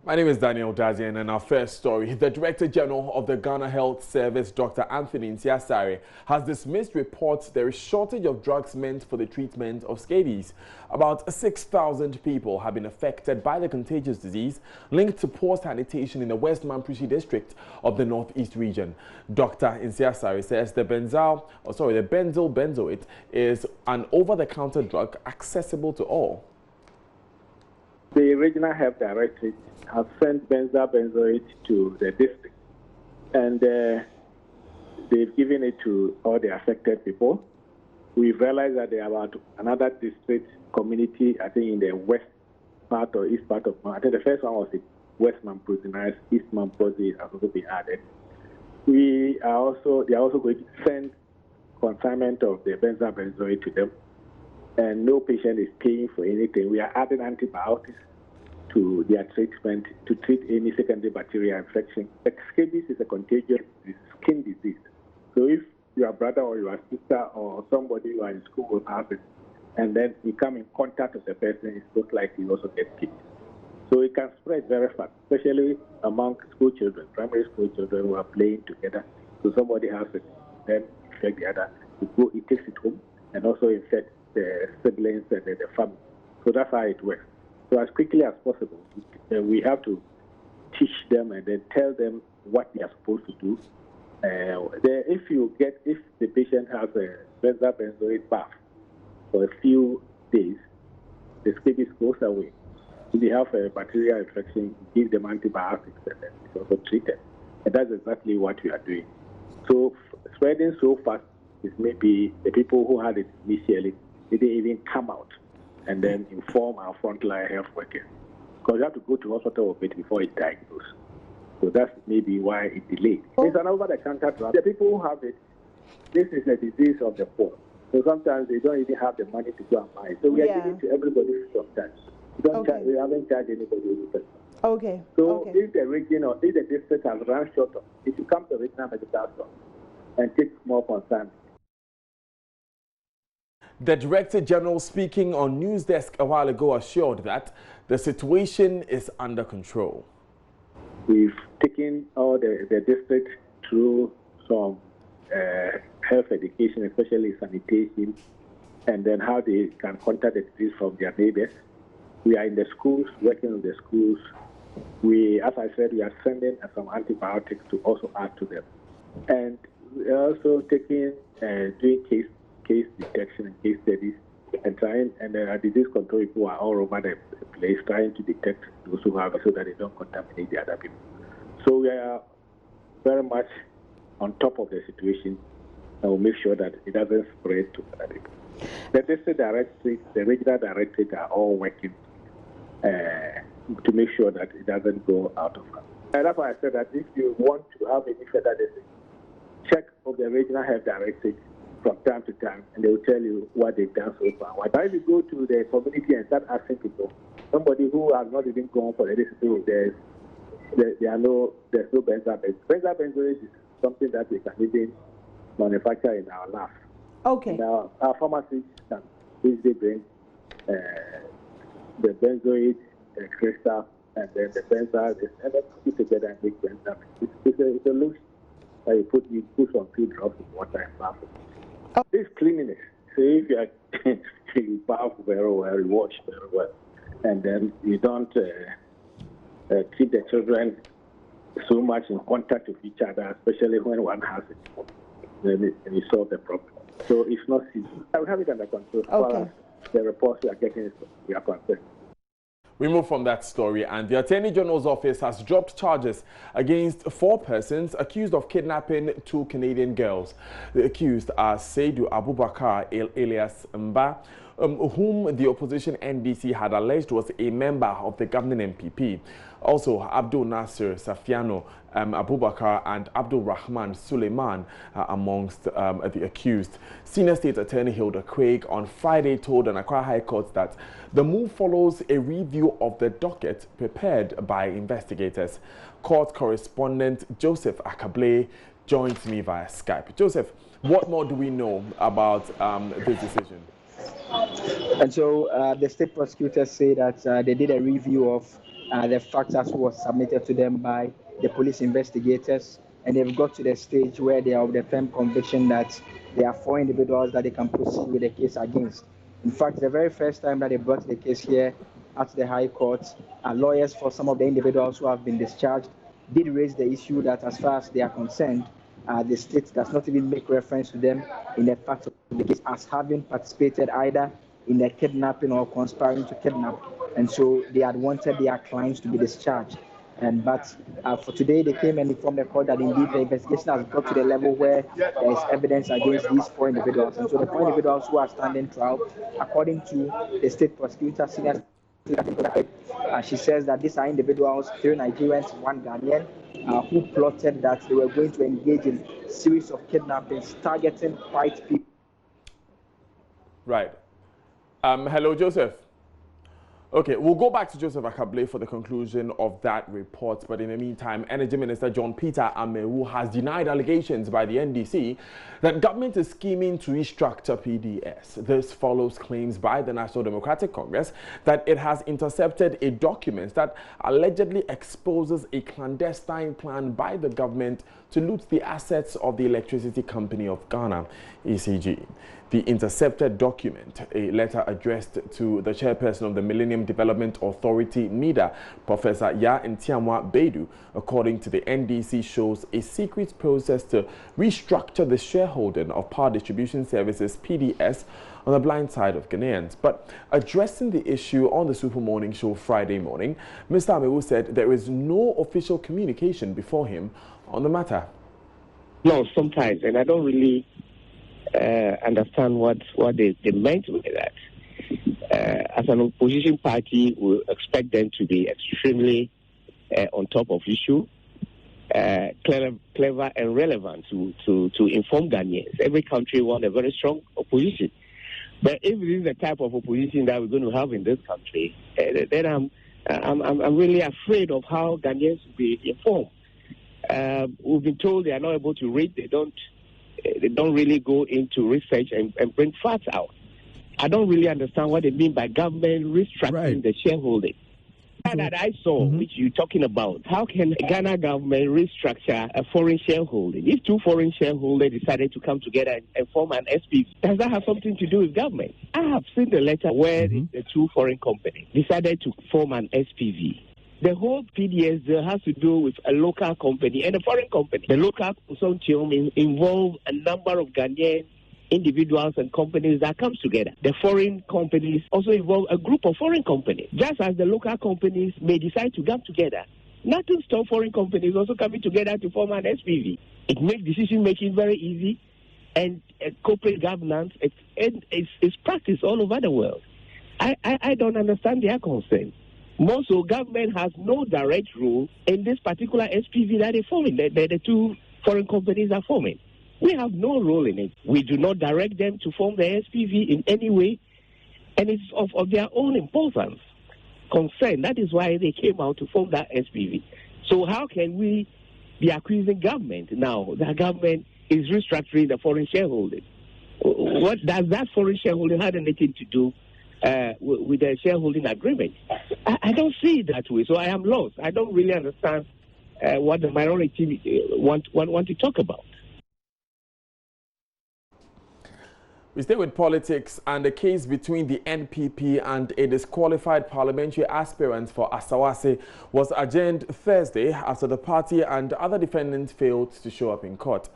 My name is Daniel Dazian, and our first story. The Director General of the Ghana Health Service, Dr. Anthony Nsiasare, has dismissed reports there is shortage of drugs meant for the treatment of scabies. About 6,000 people have been affected by the contagious disease linked to poor sanitation in the West Mamprushi district of the Northeast region. Dr. Nsiasare says the benzyl benzoate is an over-the-counter drug accessible to all. The Regional Health Directorate has sent benzoate to the district, and they've given it to all the affected people. We've realized that there are about another district community, I think in the west part or east part of, I think the first one was the West Mamprusi, East Mamprusi has also been added. They are also going to send consignment of the benzoate to them, and no patient is paying for anything. We are adding antibiotics to their treatment to treat any secondary bacterial infection. Scabies is a contagious skin disease. So if your brother or your sister or somebody you are in school will have it, and then you come in contact with the person, it's most likely you also get it. So it can spread very fast, especially among school children, primary school children who are playing together. So somebody has it, then infect the other. It takes it home and also infect the siblings and the family. So that's how it works. So as quickly as possible, we have to teach them and then tell them what they are supposed to do. If the patient has a benzoate bath for a few days, the scabies goes away. If they have a bacterial infection, give them antibiotics and then it's also treated. And that's exactly what we are doing. So spreading so fast is maybe the people who had it initially, they didn't even come out and then inform our frontline health workers. Because you have to go to hospital a bit before it's diagnosed. So that's maybe why it delayed. It's an over-the-counter drug. The people who have it, this is a disease of the poor. So sometimes they don't even have the money to go and buy it. So we are giving to everybody sometimes. We haven't charged anybody anything. Okay. So if the region or if the district has run short of, if you come to regional medical store and take more concern. The Director General, speaking on News Desk a while ago, assured that the situation is under control. We've taken all the district through some health education, especially sanitation, and then how they can contact the disease from their neighbors. We are in the schools, working with the schools. As I said, we are sending some antibiotics to also add to them. And we are also doing case detection and case studies and trying, and our disease control people are all over the place trying to detect those who have it so that they don't contaminate the other people. So we are very much on top of the situation and we'll make sure that it doesn't spread to other people. The district directorate, the regional directorate are all working to make sure that it doesn't go out of hand. And that's why I said that if you want to have any further decision, check of the regional health directorate from time to time, and they will tell you what they've done so far. Why if you go to the community and start asking people, somebody who has not even gone for the district, there's no benzoate. Benzoate is something that we can even manufacture in our lab. Okay. Now, our pharmacists can easily bring the benzoate crystal and then the benzoate and then put it together and make benzoate. It's a lotion that you put some few drops of water and bath. This cleanliness. So if you bath very well, you wash very well, and then you don't keep the children so much in contact with each other, especially when one has it, then you solve the problem. So it's not easy. I will have it under control. Okay. The reports we are getting, we are concerned. We move from that story, and the Attorney General's office has dropped charges against 4 persons accused of kidnapping 2 Canadian girls. The accused are Seydou Abubakar alias Mba, whom the opposition NDC had alleged was a member of the governing MPP. Also, Abdul Nasser Safiano Abubakar and Abdul Rahman Suleiman amongst the accused. Senior State Attorney Hilda Craig on Friday told an Accra High Court that the move follows a review of the docket prepared by investigators. Court correspondent Joseph Akable joins me via Skype. Joseph, what more do we know about this decision? And so the state prosecutors say that they did a review of the facts as was submitted to them by the police investigators, and they've got to the stage where they are of the firm conviction that there are 4 individuals that they can proceed with the case against. In fact, the very first time that they brought the case here at the High Court, lawyers for some of the individuals who have been discharged did raise the issue that as far as they are concerned, the state does not even make reference to them in the fact of the case as having participated either in the kidnapping or conspiring to kidnap. And so they had wanted their clients to be discharged. But for today, they came and informed the court that indeed the investigation has got to the level where there is evidence against these 4 individuals. And so the 4 individuals who are standing trial, according to the state prosecutor, senior she says that these are individuals, 3 Nigerians, 1 Ghanaian, who plotted that they were going to engage in a series of kidnappings targeting white people. Right. Hello, Joseph. Okay, we'll go back to Joseph Akable for the conclusion of that report. But in the meantime, Energy Minister John Peter Amewu has denied allegations by the NDC that government is scheming to restructure PDS. This follows claims by the National Democratic Congress that it has intercepted a document that allegedly exposes a clandestine plan by the government to loot the assets of the Electricity Company of Ghana, ECG. The intercepted document, a letter addressed to the chairperson of the Millennium Development Authority, NIDA, Professor Ya Ntiamwa Bedu, according to the NDC, shows a secret process to restructure the shareholding of Power Distribution Services, PDS, on the blind side of Ghanaians. But addressing the issue on the Super Morning Show Friday morning, Mr. Amewu said there is no official communication before him on the matter. No, sometimes, and I don't really understand what they meant with that. As an opposition party, we expect them to be extremely on top of issue, clever and relevant to inform Ghanaians. Every country wants a very strong opposition. But if this is the type of opposition that we're going to have in this country, then I'm really afraid of how Ghanaians will be informed. We've been told they are not able to read. They don't really go into research and bring facts out. I don't really understand what they mean by government restructuring the shareholding. That I saw, which you're talking about, how can Ghana government restructure a foreign shareholding? If 2 foreign shareholders decided to come together and form an SPV, does that have something to do with government? I have seen the letter where the 2 foreign companies decided to form an SPV. The whole PDS deal has to do with a local company and a foreign company. The local consortium involves a number of Ghanaian individuals and companies that comes together. The foreign companies also involve a group of foreign companies. Just as the local companies may decide to come together, nothing stops foreign companies also coming together to form an SPV. It makes decision-making very easy, and corporate governance is practiced all over the world. I don't understand their concern. More so, government has no direct role in this particular SPV that they're forming, the 2 foreign companies are forming. We have no role in it. We do not direct them to form the SPV in any way, and it's of their own importance, concern. That is why they came out to form that SPV. So how can we be accusing government now that government is restructuring the foreign shareholding? What does that foreign shareholding have anything to do with the shareholding agreement? I don't see it that way, so I am lost. I don't really understand what the minority want to talk about. We stay with politics, and the case between the NPP and a disqualified parliamentary aspirant for Asawase was adjourned Thursday after the party and other defendants failed to show up in court.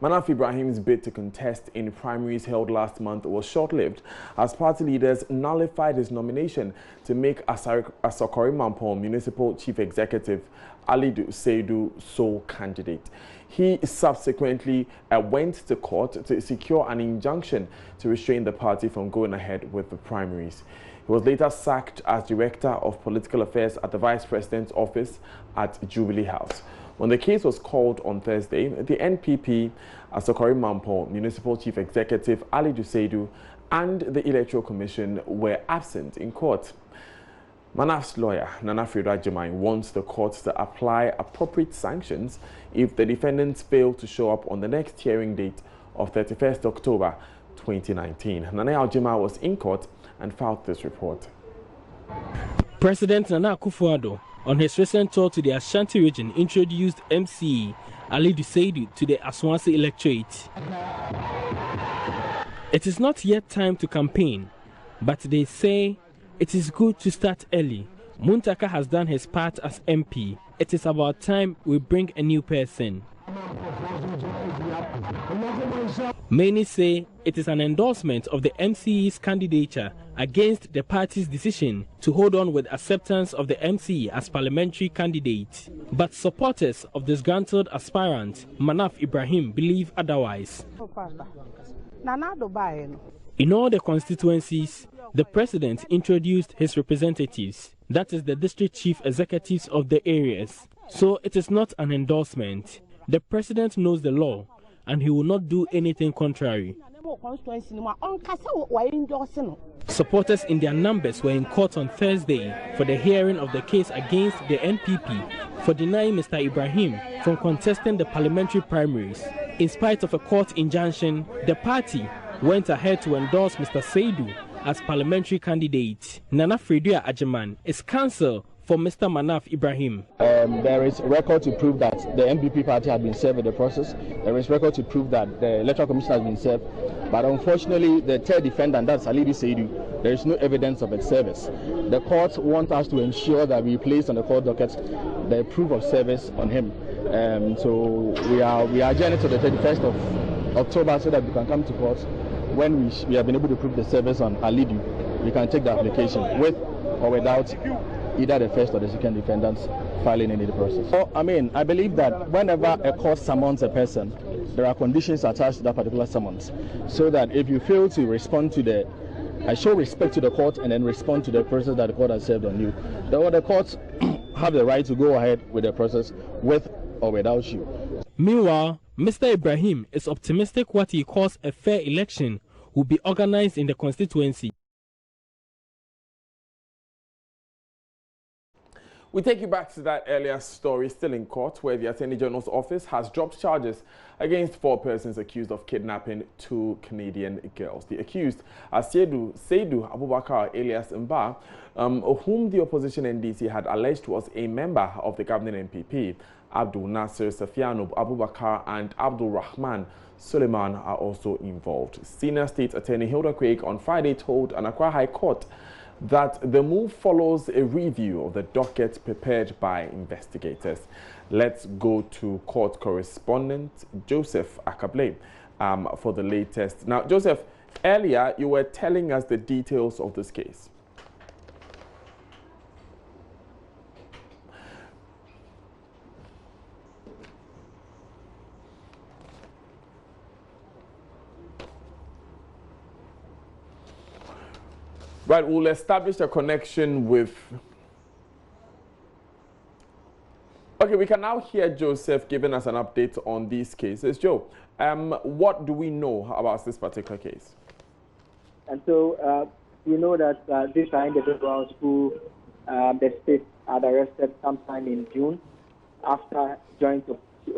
Manaf Ibrahim's bid to contest in primaries held last month was short-lived as party leaders nullified his nomination to make Asokore Mampong Municipal Chief Executive Alidu Seidu sole candidate. He subsequently went to court to secure an injunction to restrain the party from going ahead with the primaries. He was later sacked as Director of Political Affairs at the Vice President's office at Jubilee House. When the case was called on Thursday, the NPP, Asokore Mampong Municipal Chief Executive Alidu Seidu, and the Electoral Commission were absent in court. Manaf's lawyer, Nana Freda Jemai, wants the court to apply appropriate sanctions if the defendants fail to show up on the next hearing date of 31st October 2019. Nana Aljima was in court and filed this report. President Nana Akufo-Addo on his recent tour to the Ashanti region, introduced MC Alidu Seidu to the Aswansi electorate. It is not yet time to campaign, but they say it is good to start early. Muntaka has done his part as MP. It is about time we bring a new person. Many say it is an endorsement of the MCE's candidature against the party's decision to hold on with acceptance of the MCE as parliamentary candidate. But supporters of disgruntled aspirant Manaf Ibrahim believe otherwise. In all the constituencies, the president introduced his representatives, that is the district chief executives of the areas. So it is not an endorsement. The president knows the law and he will not do anything contrary. Supporters in their numbers were in court on Thursday for the hearing of the case against the NPP for denying Mr. Ibrahim from contesting the parliamentary primaries. In spite of a court injunction, the party went ahead to endorse Mr. Seidu as parliamentary candidate. Nana Fredua Ajeman is counsel for Mr. Manaf Ibrahim. There is record to prove that the MPP party had been served with the process. There is record to prove that the Electoral Commission has been served. But unfortunately, the third defendant, that's Alidu Seidu, there is no evidence of its service. The court wants us to ensure that we place on the court docket the proof of service on him. So we are adjourned to the 31st of October so that we can come to court. When we have been able to prove the service on Alidu, we can take the application with or without either the first or the second defendants filing in the process. So, I believe that whenever a court summons a person, there are conditions attached to that particular summons. So that if you fail to respond to I show respect to the court and then respond to the process that the court has served on you, the courts have the right to go ahead with the process with or without you. Meanwhile, Mr. Ibrahim is optimistic what he calls a fair election will be organized in the constituency. We take you back to that earlier story, still in court, where the Attorney General's office has dropped charges against 4 persons accused of kidnapping 2 Canadian girls. The accused are Seidu Abubakar alias Mba, whom the opposition NDC had alleged was a member of the governing NPP. Abdul Nasser Safiano Abubakar and Abdul Rahman Suleiman are also involved. Senior State Attorney Hilda Craig on Friday told an Accra High Court that the move follows a review of the docket prepared by investigators. Let's go to court correspondent Joseph Akable for the latest. Now, Joseph, earlier you were telling us the details of this case. Right, we'll establish a connection with... Okay, we can now hear Joseph giving us an update on these cases. Joe, what do we know about this particular case? And so we know that these are individuals who the state had arrested sometime in June after joint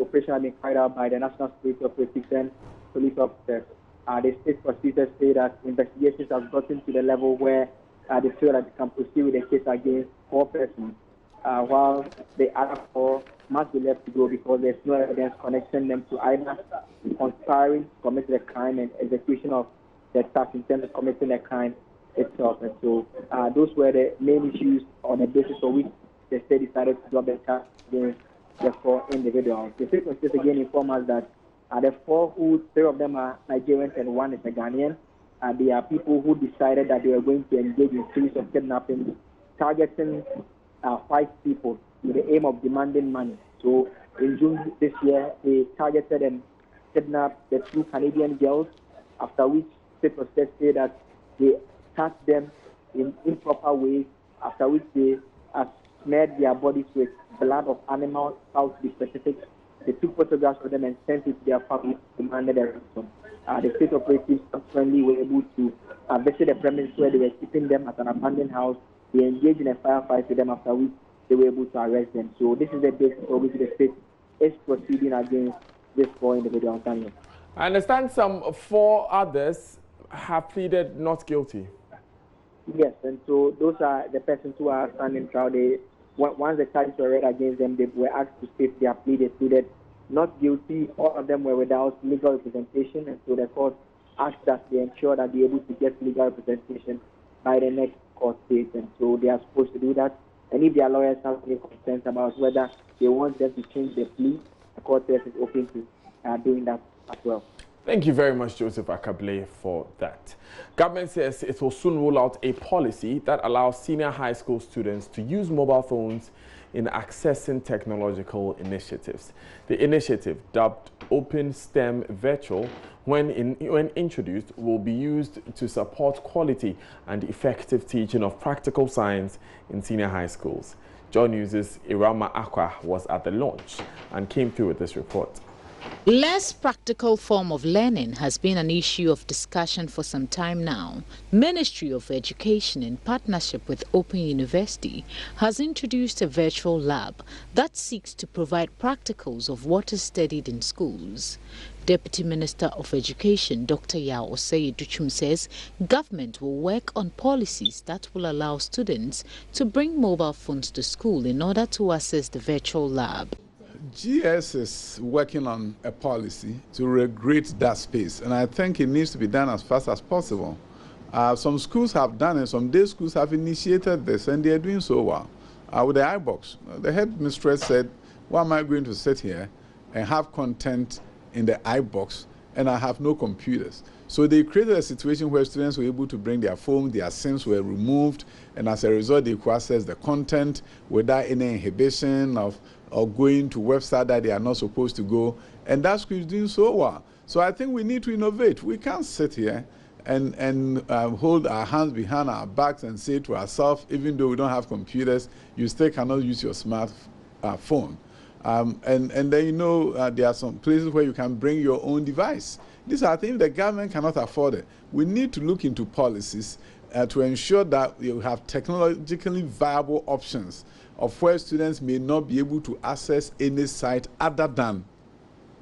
operation had been carried out by the National Security Operatives and police officers. The state prosecutors say that investigations have gotten to the level where they feel that they can proceed with the case against 4 persons, while the other 4 must be left to go because there's no evidence connecting them to either conspiring to commit the crime and execution of the task in terms of committing the crime itself. And so those were the main issues on the basis of which the state decided to drop the charge against the 4 individuals. The state prosecutors again inform us that the 4 who 3 of them are Nigerians and 1 is a Ghanaian. They are people who decided that they were going to engage in a series of kidnapping, targeting 5 people with the aim of demanding money. So in June this year, they targeted and kidnapped the 2 Canadian girls, after which state prosecutors say that they touched them in improper ways, after which they smeared their bodies with blood of animals, how to be specific. They took photographs of them and sent it to their family, demanded a ransom. The state operatives subsequently were able to visit the premise where they were keeping them at an abandoned house. They engaged in a firefight with them, after which they were able to arrest them. So this is the basis for which the state is proceeding against these 4 individuals. I understand some 4 others have pleaded not guilty. Yes, and so those are the persons who are standing trial. The once the charges were read against them, they were asked to state their plea. They pleaded not guilty. All of them were without legal representation, and so the court asked that they ensure that they're able to get legal representation by the next court date, and so they are supposed to do that. And if their lawyers have any concerns about whether they want them to change their plea, the court is open to doing that as well. Thank you very much, Joseph Akable, for that. Government says it will soon roll out a policy that allows senior high school students to use mobile phones in accessing technological initiatives. The initiative, dubbed Open STEM Virtual, when introduced, will be used to support quality and effective teaching of practical science in senior high schools. JoyNews' Irama Akwa was at the launch and came through with this report. Less practical form of learning has been an issue of discussion for some time now. Ministry of Education, in partnership with Open University, has introduced a virtual lab that seeks to provide practicals of what is studied in schools. Deputy Minister of Education, Dr. Yao Osei-Duchum, says government will work on policies that will allow students to bring mobile phones to school in order to access the virtual lab. GS is working on a policy to regulate that space, and I think it needs to be done as fast as possible. Some schools have done it, some day schools have initiated this, and they are doing so well. With the iBox, the headmistress said, why am I going to sit here and have content in the iBox and I have no computers? So they created a situation where students were able to bring their phone, their SIMs were removed, and as a result they could access the content without any inhibition of going to websites that they are not supposed to go, and that school is doing so well. So I think we need to innovate. We can't sit here and hold our hands behind our backs and say to ourselves, even though we don't have computers, you still cannot use your smartphone. And then, you know, there are some places where you can bring your own device. These are things the government cannot afford it. We need to look into policies to ensure that you have technologically viable options of where students may not be able to access any site other than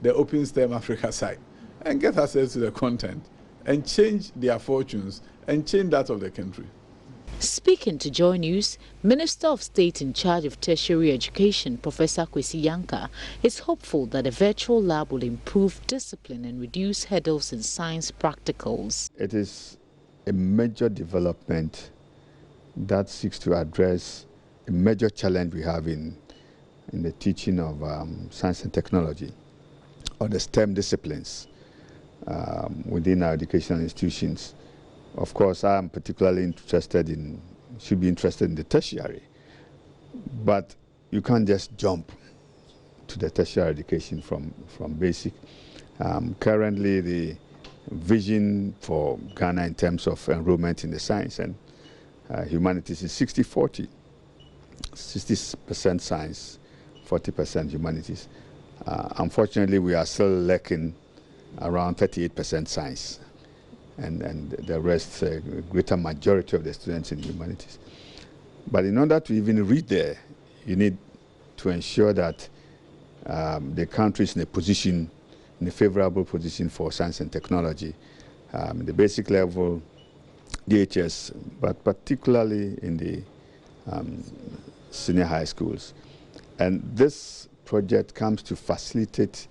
the Open STEM Africa site and get access to the content and change their fortunes and change that of the country. Speaking to JoyNews, Minister of State in charge of tertiary education, Professor Kwesi Yanka, is hopeful that a virtual lab will improve discipline and reduce hurdles in science practicals. It is a major development that seeks to address a major challenge we have in the teaching of science and technology, or the STEM disciplines within our educational institutions. Of course, I am particularly should be interested in the tertiary, but you can't just jump to the tertiary education from basic. Currently, the vision for Ghana in terms of enrollment in the science and humanities is 60-40. 60% science, 40% humanities. Unfortunately, we are still lacking around 38% science, and the rest, a greater majority of the students in humanities. But in order to even reach there, you need to ensure that the country is in a favorable position for science and technology. The basic level, DHS, but particularly in the senior high schools. And this project comes to facilitate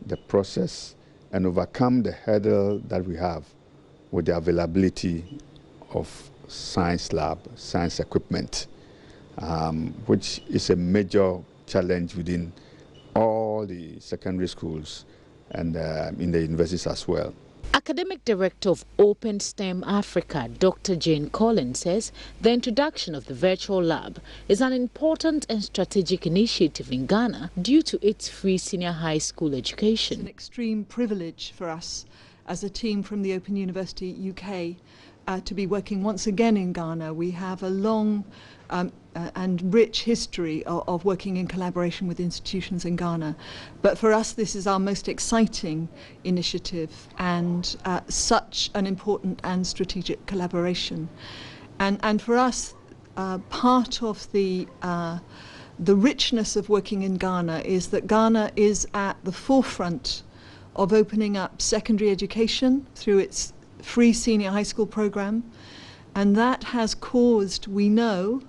the process and overcome the hurdle that we have with the availability of science lab, science equipment, which is a major challenge within all the secondary schools and in the universities as well. Academic Director of Open STEM Africa, Dr. Jane Collins, says the introduction of the virtual lab is an important and strategic initiative in Ghana due to its free senior high school education. It's an extreme privilege for us as a team from the Open University UK to be working once again in Ghana. We have a long and rich history of working in collaboration with institutions in Ghana. But for us, this is our most exciting initiative and such an important and strategic collaboration. And for us, part of the richness of working in Ghana is that Ghana is at the forefront of opening up secondary education through its free senior high school program. And that has caused, we know,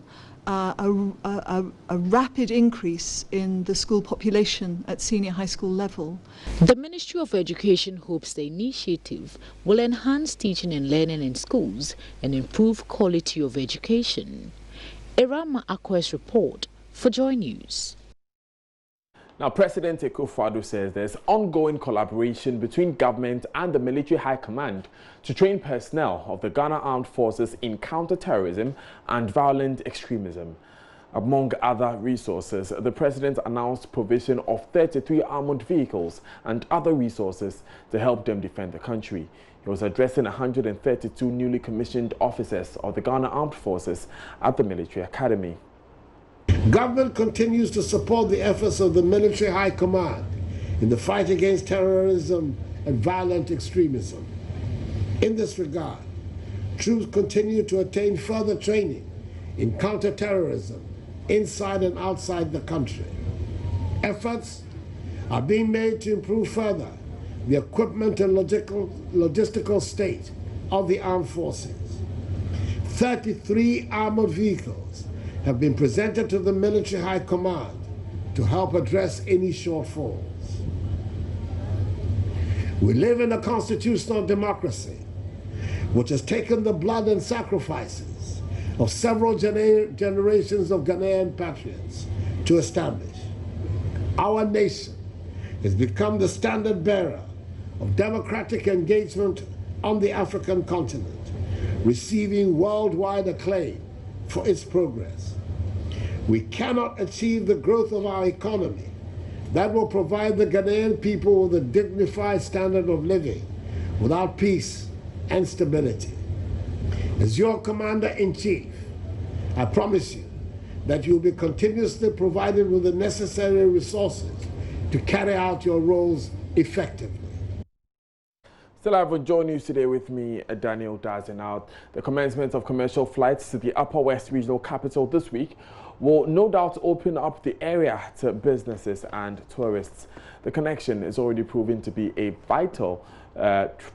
a rapid increase in the school population at senior high school level. The Ministry of Education hopes the initiative will enhance teaching and learning in schools and improve quality of education. Irama Akwe's report for JoyNews. Now, President Akufo-Addo says there's ongoing collaboration between government and the military high command to train personnel of the Ghana Armed Forces in counter-terrorism and violent extremism. Among other resources, the president announced provision of 33 armored vehicles and other resources to help them defend the country. He was addressing 132 newly commissioned officers of the Ghana Armed Forces at the Military Academy. Government continues to support the efforts of the Military High Command in the fight against terrorism and violent extremism. In this regard, troops continue to attain further training in counter-terrorism inside and outside the country. Efforts are being made to improve further the equipment and logistical state of the armed forces. 33 armored vehicles have been presented to the Military High Command to help address any shortfalls. We live in a constitutional democracy which has taken the blood and sacrifices of several generations of Ghanaian patriots to establish. Our nation has become the standard bearer of democratic engagement on the African continent, receiving worldwide acclaim for its progress. We cannot achieve the growth of our economy that will provide the Ghanaian people with a dignified standard of living without peace and stability. As your Commander-in-Chief, I promise you that you will be continuously provided with the necessary resources to carry out your roles effectively. Still live on JoyNews today with me, Daniel Dazen. Out. The commencement of commercial flights to the Upper West Regional Capital this week will no doubt open up the area to businesses and tourists. The connection is already proving to be a vital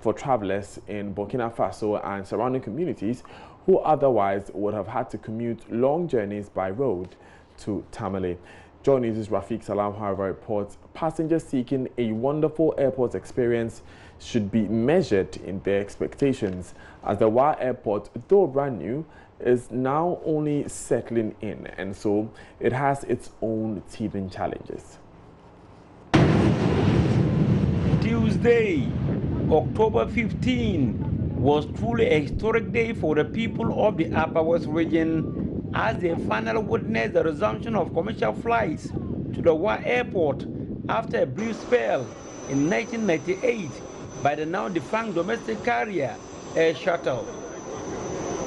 for travelers in Burkina Faso and surrounding communities who otherwise would have had to commute long journeys by road to Tamale. JoyNews' Rafiq Salam, however, reports passengers seeking a wonderful airport experience should be measured in their expectations, as the Wa Airport, though brand new, is now only settling in, and so it has its own teething challenges. Tuesday, October 15, was truly a historic day for the people of the Upper West region as they finally witnessed the resumption of commercial flights to the Wa Airport after a brief spell in 1998 by the now defunct domestic carrier Air Shuttle.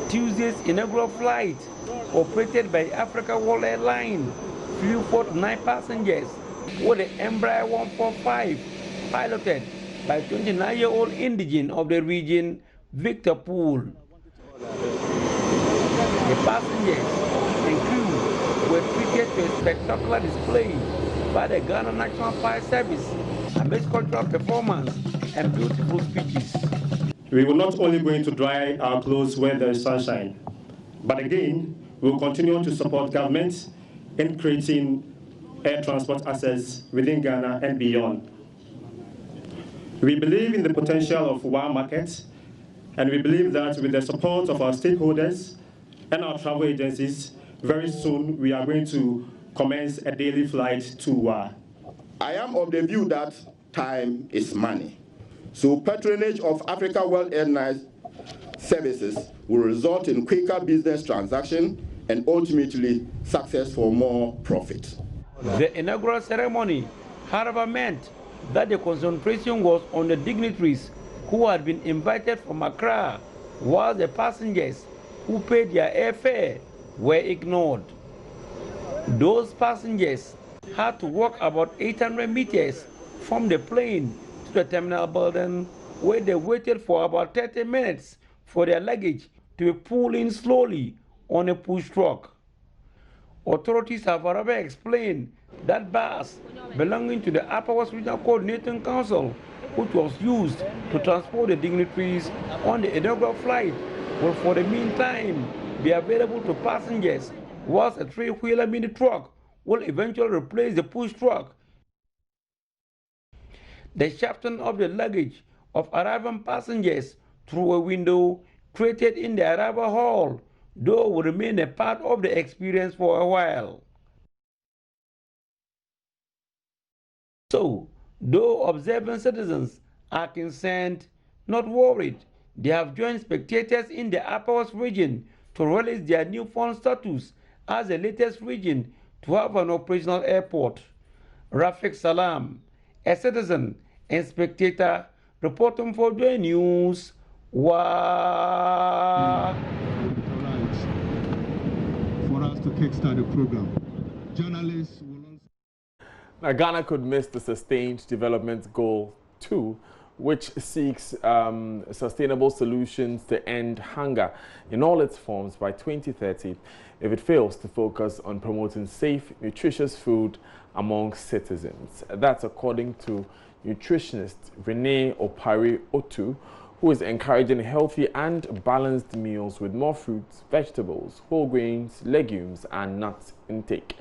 Tuesday's inaugural flight, operated by Africa World Airlines, flew 49 passengers with the Embraer 145, piloted by 29-year-old indigene of the region, Victor Poole. The passengers and crew were treated to a spectacular display by the Ghana National Fire Service amidst cultural performance and beautiful speeches. We will not only going to dry our clothes when there is sunshine, but again, we will continue to support government in creating air transport assets within Ghana and beyond. We believe in the potential of Wa market, and we believe that with the support of our stakeholders and our travel agencies, very soon we are going to commence a daily flight to Wa. I am of the view that time is money. So patronage of Africa World Airlines services will result in quicker business transaction and ultimately success for more profit. The inaugural ceremony, however, meant that the concentration was on the dignitaries who had been invited from Accra, while the passengers who paid their airfare were ignored. Those passengers had to walk about 800 meters from the plane to the terminal building, where they waited for about 30 minutes for their luggage to be pulled in slowly on a push truck. Authorities have however explained that bus belonging to the Upper West Regional Coordinating Council, which was used to transport the dignitaries on the inaugural flight, will for the meantime be available to passengers whilst a 3-wheeler mini truck will eventually replace the push truck. The shafting of the luggage of arriving passengers through a window created in the arrival hall, though, will remain a part of the experience for a while. So, though observant citizens are concerned, not worried, they have joined spectators in the Upper West region to release their newfound status as the latest region to have an operational airport. Rafiq Salam, a citizen and spectator, reporting for JoyNews. For us to kickstart the program, journalists will also. Now, Ghana could miss the Sustained Development Goal 2, which seeks sustainable solutions to end hunger in all its forms by 2030 if it fails to focus on promoting safe, nutritious food among citizens. That's according to nutritionist Renee Opare-Otu, who is encouraging healthy and balanced meals with more fruits, vegetables, whole grains, legumes, and nuts intake.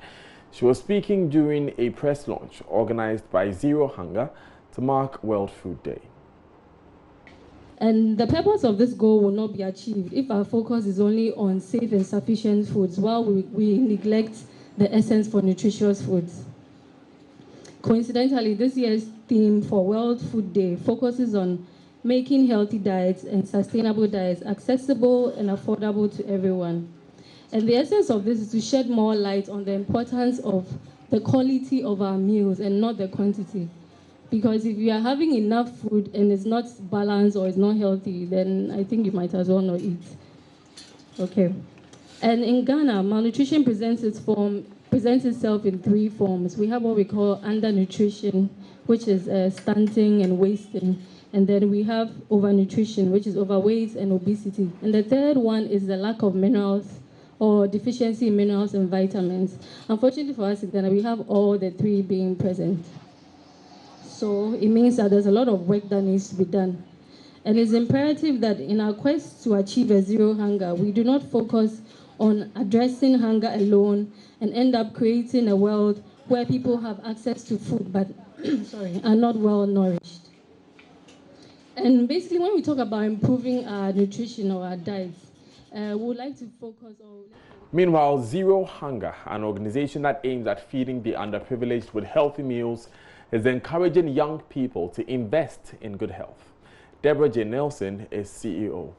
She was speaking during a press launch organized by Zero Hunger to mark World Food Day. And the purpose of this goal will not be achieved if our focus is only on safe and sufficient foods while we neglect the essence for nutritious foods. Coincidentally, this year's theme for World Food Day focuses on making healthy diets and sustainable diets accessible and affordable to everyone. And the essence of this is to shed more light on the importance of the quality of our meals and not the quantity. Because if you are having enough food and it's not balanced or it's not healthy, then I think you might as well not eat. Okay. And in Ghana, malnutrition presents itself in 3 forms. We have what we call undernutrition, which is stunting and wasting. And then we have overnutrition, which is overweight and obesity. And the third one is the lack of minerals or deficiency in minerals and vitamins. Unfortunately for us in Ghana, we have all the 3 being present. So it means that there's a lot of work that needs to be done. And it's imperative that in our quest to achieve a zero hunger, we do not focus on addressing hunger alone and end up creating a world where people have access to food but are not well nourished. And basically, when we talk about improving our nutrition or our diets, we would like to focus on... Meanwhile, Zero Hunger, an organization that aims at feeding the underprivileged with healthy meals, is encouraging young people to invest in good health. Deborah J. Nelson is CEO.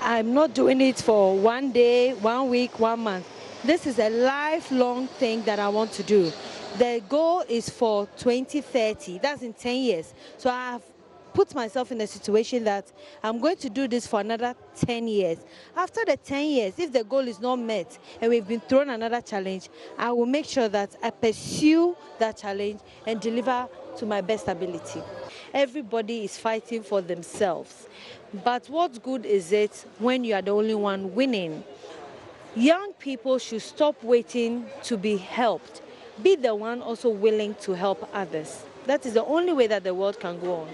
I'm not doing it for 1 day, 1 week, 1 month. This is a lifelong thing that I want to do. The goal is for 2030. That's in 10 years. So I have put myself in a situation that I'm going to do this for another 10 years. After the 10 years, if the goal is not met and we've been thrown another challenge, I will make sure that I pursue that challenge and deliver to my best ability. Everybody is fighting for themselves. But what good is it when you are the only one winning? Young people should stop waiting to be helped. Be the one also willing to help others. That is the only way that the world can go on.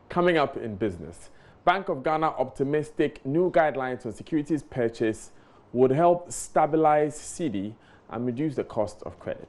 Coming up in business, Bank of Ghana optimistic new guidelines on securities purchase would help stabilize cedi and reduce the cost of credit.